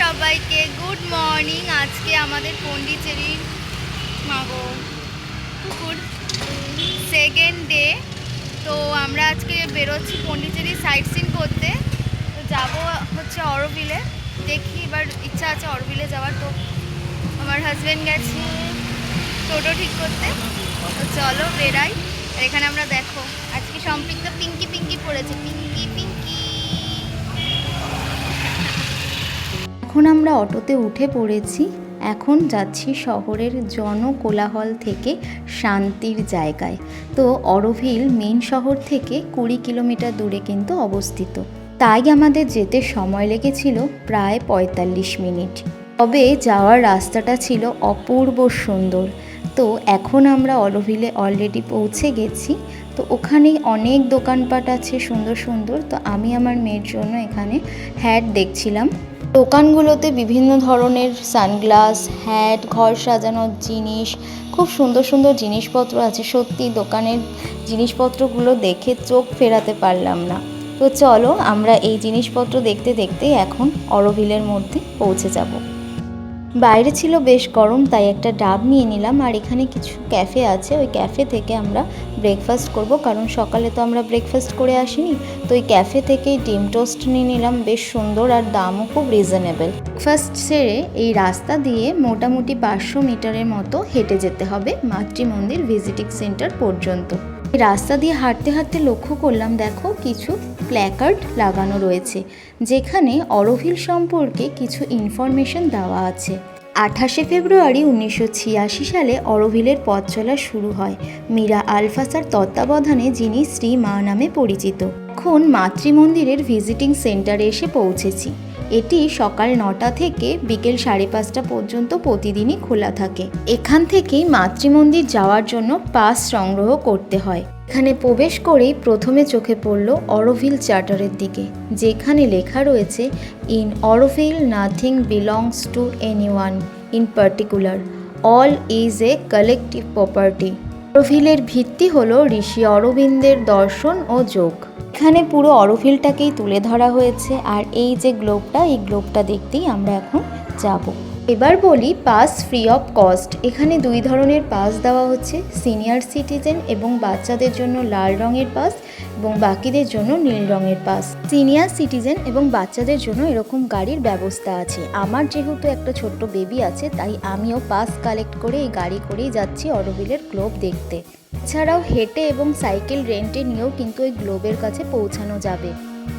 সবাইকে good morning. আজকে আমাদের পন্ডিচেরির মাগো কুকুর সেকেন্ড ডে। তো আমরা আজকে বেরোচ্ছি পন্ডিচেরি সাইট সিন করতে। তো যাবো হচ্ছে অরোভিলে। দেখি এবার ইচ্ছা আছে অরোভিলে যাওয়ার। তো আমার হাজব্যান্ড গেছে টোটো ঠিক করতে। তো চলো বেরাই। আর এখানে আমরা দেখো আজকে সম্পৃক্ত পিঙ্কি পিঙ্কি পড়েছে, পিঙ্কি পিঙ্কি। এখন আমরা অটোতে উঠে পড়েছি। এখন যাচ্ছি শহরের জনকোলাহল থেকে শান্তির জায়গায়। তো অরোভিল মেন শহর থেকে 20 কিলোমিটার দূরে কিন্তু অবস্থিত। তাই আমাদের যেতে সময় লেগেছিল প্রায় 45 মিনিট। তবে যাওয়ার রাস্তাটা ছিল অপূর্ব সুন্দর। তো এখন আমরা অরোভিলে অলরেডি পৌঁছে গেছি। তো ওখানে অনেক দোকানপাট আছে সুন্দর সুন্দর। তো আমি আমার মেয়ের জন্য এখানে হ্যাট দেখছিলাম। দোকানগুলোতে বিভিন্ন ধরনের সানগ্লাস, হ্যাট, ঘর সাজানোর জিনিস, খুব সুন্দর সুন্দর জিনিসপত্র আছে। সত্যি দোকানের জিনিসপত্রগুলো দেখে চোখ ফেরাতে পারলাম না। তো চলো আমরা এই জিনিসপত্র দেখতে দেখতে এখন অরোভিলের মধ্যে পৌঁছে যাব। বাইরে ছিল বেশ গরম, তাই একটা ডাব নিয়ে নিলাম। আর এখানে কিছু ক্যাফে আছে, ওই ক্যাফে থেকে আমরা ব্রেকফাস্ট করব, কারণ সকালে তো আমরা ব্রেকফাস্ট করে আসিনি। তো ওই ক্যাফে থেকেই ডিম টোস্ট নিয়ে নিলাম, বেশ সুন্দর আর দামও খুব রিজনেবল। ব্রেকফাস্ট সেরে এই রাস্তা দিয়ে মোটামুটি 500 মিটারের মতো হেঁটে যেতে হবে মাতৃমন্দির ভিজিটিং সেন্টার পর্যন্ত। এই রাস্তা দিয়ে হাঁটতে হাঁটতে লক্ষ্য করলাম, দেখো কিছু প্ল্যাকার্ড লাগানো রয়েছে, যেখানে অরোভিল সম্পর্কে কিছু ইনফরমেশন দেওয়া আছে। 28 ফেব্রুয়ারি 1986 সালে অরোভিলের পথ চলা শুরু হয় মীরা আলফাসার তত্ত্বাবধানে, যিনি শ্রী মা নামে পরিচিত। এখন মাতৃমন্দিরের ভিজিটিং সেন্টারে এসে পৌঁছেছি। এটি সকাল 9টা থেকে বিকেল 5:30 পর্যন্ত প্রতিদিনই খোলা থাকে। এখান থেকেই মাতৃমন্দির যাওয়ার জন্য পাস সংগ্রহ করতে হয়। এখানে প্রবেশ করেই প্রথমে চোখে পড়ল অরোভিল চার্টারের দিকে, যেখানে লেখা রয়েছে, in Auroville nothing belongs to anyone in particular, all is a collective property. অরোভিলের ভিত্তি হলো ঋষি অরবিন্দের দর্শন ও যোগ। এখানে পুরো অরোভিলটাকেই তুলে ধরা হয়েছে। আর এই যে গ্লোবটা, এই গ্লোবটা দেখতেই আমরা এখন যাব। এবার বলি পাস ফ্রি অফ কস্ট। এখানে 2 ধরনের পাস দেওয়া হচ্ছে, সিনিয়র সিটিজেন এবং বাচ্চাদের জন্য লাল রঙের পাস এবং বাকিদের জন্য নীল রঙের পাস। সিনিয়র সিটিজেন এবং বাচ্চাদের জন্য এরকম গাড়ির ব্যবস্থা আছে। আমার যেহেতু একটা ছোট্ট বেবি আছে, তাই আমিও পাস কালেক্ট করে এই গাড়ি করেই যাচ্ছি অরোভিলের গ্লোব দেখতে। এছাড়াও হেঁটে এবং সাইকেল রেন্টে নিয়েও কিন্তু ওই গ্লোবের কাছে পৌঁছানো যাবে।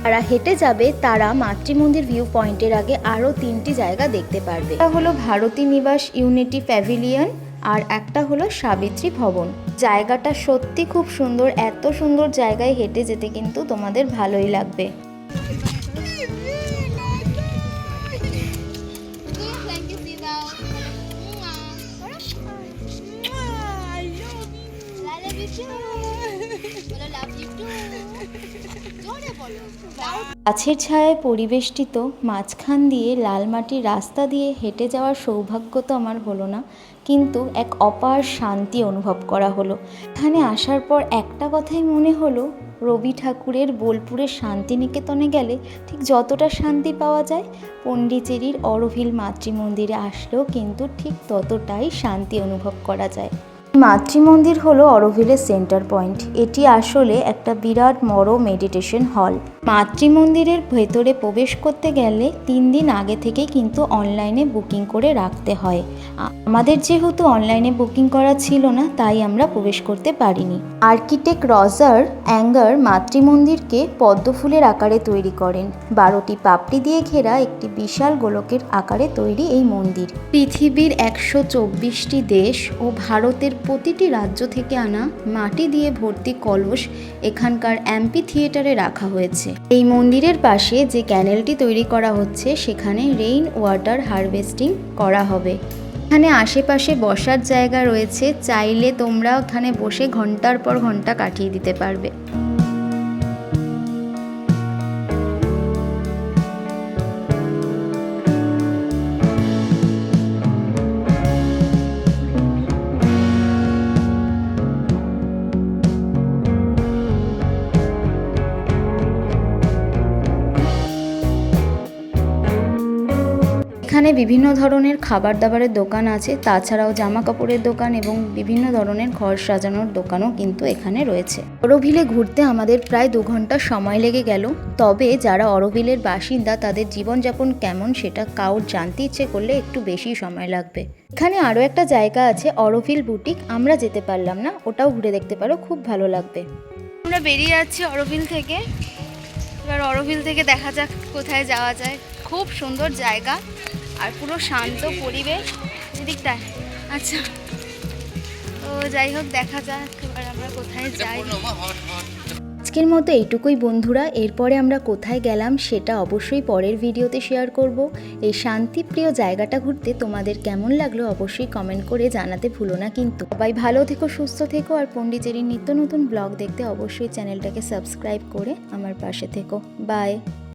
যারা হেঁটে যাবে তারা মাতৃমন্দির ভিউ পয়েন্টের আগে আরও 3টি জায়গা দেখতে পারবে। একটা হলো ভারতী নিবাস ইউনিটি প্যাভিলিয়ন, আর একটা হলো সাবিত্রী ভবন। জায়গাটা সত্যি খুব সুন্দর। এত সুন্দর জায়গায় হেঁটে যেতে কিন্তু তোমাদের ভালোই লাগবে। গাছের ছায়ায় পরিবেষ্টিত মাঝখান দিয়ে লাল মাটির রাস্তা দিয়ে হেঁটে যাওয়ার সৌভাগ্য তো আমার হলো না, কিন্তু এক অপার শান্তি অনুভব করা হলো। এখানে আসার পর একটা কথাই মনে হলো, রবি ঠাকুরের বোলপুরের শান্তিনিকেতনে গেলে ঠিক যতটা শান্তি পাওয়া যায়, পন্ডিচেরির অরোভিল মাতৃমন্দিরে আসলেও কিন্তু ঠিক ততটাই শান্তি অনুভব করা যায়। মাতৃমন্দির হলো অরোভিলের সেন্টার পয়েন্ট। এটি আসলে একটা বিরাট বড় মেডিটেশন হল। মাতৃমন্দিরের ভেতরে প্রবেশ করতে গেলে 3 দিন আগে থেকেই কিন্তু অনলাইনে বুকিং করে রাখতে হয়। আমাদের যেহেতু অনলাইনে বুকিং করা ছিল না, তাই আমরা প্রবেশ করতে পারিনি। আর্কিটেক্ট রজার অ্যাঙ্গার মাতৃমন্দিরকে পদ্মফুলের আকারে তৈরি করেন। 12টি পাপড়ি দিয়ে ঘেরা একটি বিশাল গোলকের আকারে তৈরি এই মন্দির পৃথিবীর 124টি দেশ ও ভারতের প্রতিটি রাজ্য থেকে আনা মাটি দিয়ে ভর্তি কলস এখানকার অ্যাম্পি থিয়েটারে রাখা হয়েছে। এই মন্দিরের পাশে যে ক্যানেলটি তৈরি করা হচ্ছে, সেখানে রেইন ওয়াটার হারভেস্টিং করা হবে। এখানে আশেপাশে বসার জায়গা রয়েছে, চাইলে তোমরা ওখানে বসে ঘন্টার পর ঘন্টা কাটিয়ে দিতে পারবে। বিভিন্ন ধরনের খাবার দাবারের দোকান আছে, তাছাড়াও জামা কাপড়ের দোকান এবং বিভিন্ন ধরনের ঘর সাজানোর দোকানও কিন্তু এখানে রয়েছে। অরোভিলে ঘুরতে আমাদের প্রায় 2 ঘন্টা সময় লেগে গেল। তবে যারা অরোভিলের বাসিন্দা তাদের জীবনযাপন কেমন সেটা কাউর জানতে ইচ্ছে করলে একটু বেশি সময় লাগবে। এখানে আরও একটা জায়গা আছে অরোভিল বুটিক, আমরা যেতে পারলাম না, ওটাও ঘুরে দেখতে পারো, খুব ভালো লাগবে। আমরা বেরিয়ে যাচ্ছি অরোভিল থেকে। এবার অরোভিল থেকে দেখা যাক কোথায় যাওয়া যায়। খুব সুন্দর জায়গা আর পুরো শান্ত পরিবেশ এদিকটায়। আচ্ছা, তো যাই হোক, দেখা যাক এবার আমরা কোথায় যাই। আজকের মতো এইটুকুই বন্ধুরা, এরপরে আমরা কোথায় গেলাম সেটা অবশ্যই পরের ভিডিওতে শেয়ার করব। এই শান্তিপ্রিয় জায়গাটা ঘুরতে তোমাদের কেমন লাগলো অবশ্যই কমেন্ট করে জানাতে ভুলো না কিন্তু। সবাই ভালো থেকো, সুস্থ থেকো, আর পন্ডিচেরির নিত্য নতুন ব্লগ দেখতে অবশ্যই চ্যানেলটাকে সাবস্ক্রাইব করে আমার পাশে থেকো। বাই।